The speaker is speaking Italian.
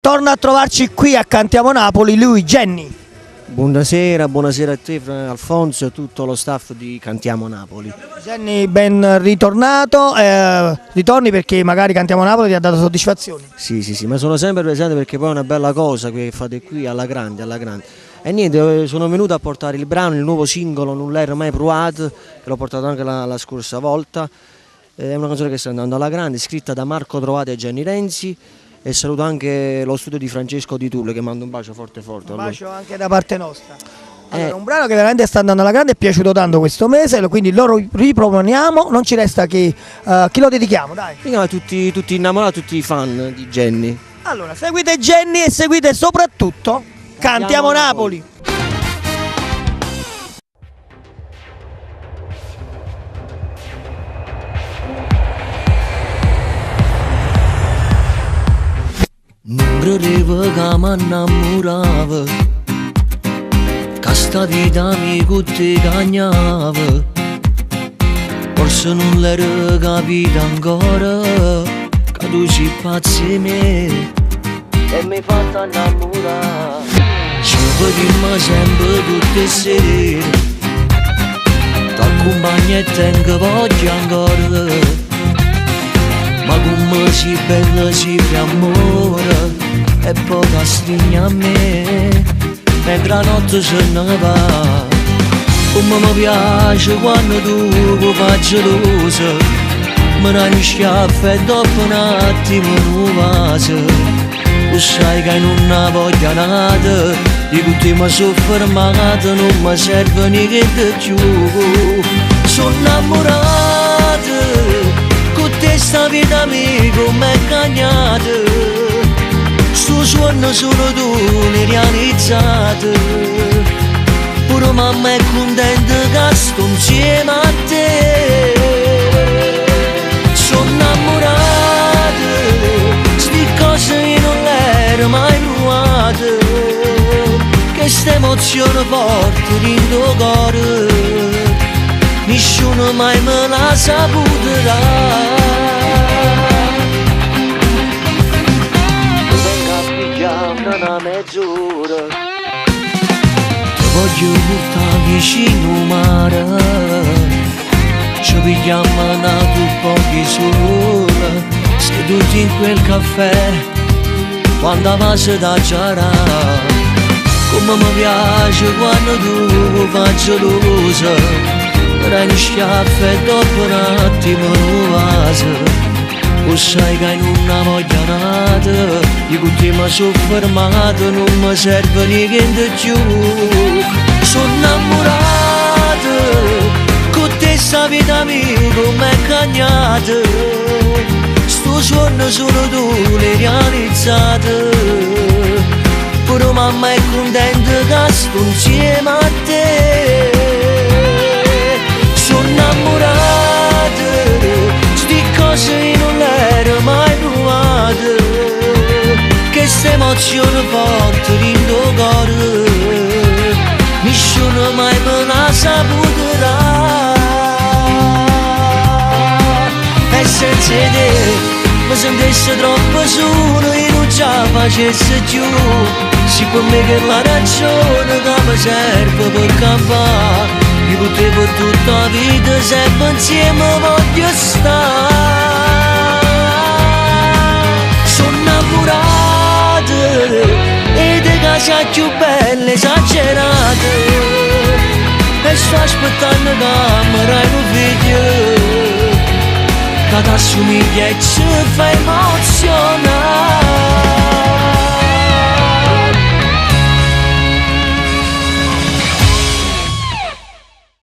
torna a trovarci qui a Cantiamo Napoli lui, Genny. Buonasera a te Alfonso e a tutto lo staff di Cantiamo Napoli. Genny, ben ritornato, ritorni perché magari Cantiamo Napoli ti ha dato soddisfazioni. Sì, ma sono sempre presente perché poi è una bella cosa che fate qui alla grande. E niente, sono venuto a portare il brano, il nuovo singolo, Non l'hai mai provato, che l'ho portato anche la scorsa volta. È una canzone che sta andando alla grande, scritta da Marco Trovati e Gianni Renzi. E saluto anche lo studio di Francesco Di Tulle, che mando un bacio forte. Un bacio anche da parte nostra. Allora, un brano che veramente sta andando alla grande, è piaciuto tanto questo mese, quindi lo riproponiamo, non ci resta che chi lo dedichiamo, dai. Dedichiamo a tutti innamorati, tutti i fan di Genny. Allora, seguite Genny e seguite soprattutto Cantiamo Napoli. Non credevo che mi innamoravo, che sta vita mi te cagnava. Forse non l'ero capita ancora, che tu sei pazzo di me e mi hai fatto innamorare. Ci vedemmo sempre tutte le sere, t'accompagno e tengo voglia ancora. Ma come si bella si fa amore e poi ti stringi a me mentre la notte se ne va. Come mi piace quando tu mi fai gelosa, mi dai un schiaffo e dopo un attimo non vaso. Tu sai che non ho voglia nata, di tutti mi sono fermata, non mi serve niente più. Sono innamorato, questa vita mia come è cagnata, sto sogno solo tu l'hai realizzato. Pure mamma è contenta che sto insieme a te. Sono innamorato, sti cose io non le ero mai provate, che sta emozione forte dentro cuore nessuno mai me l'ha saputo dare. Venga a pigliare una mezz'ora, ti voglio portare vicino al mare, ci pigliamo una pochi sola, seduti in quel caffè quando passa da giara. Come mi piace quando tu mi fai gelosa, dai un schiaffo e dopo un attimo non vaso. Tu sai che non ho voglia nata, io con te mi sono fermato, non mi serve niente più. Sono innamorato, con te sta vita mia come è cagnata, sto sogno solo tu l'hai realizzato. Pure mamma è contenta che sto insieme a te. Sono innamorato, sti cose io non le ero mai provate, che sta emozione forte dentro cuore nessuno mai me l'ha saputo dare. E senza te mi sentissi troppo solo, io non ce la facessi più. Si per me che la ragione che mi serve per campare, io con te per tutta la vita sempre insieme voglio stare. Sono innamorato e te casa più bella esagerata, e sto aspettando che mi dai un video che ti assomiglia e ci fa emozionare.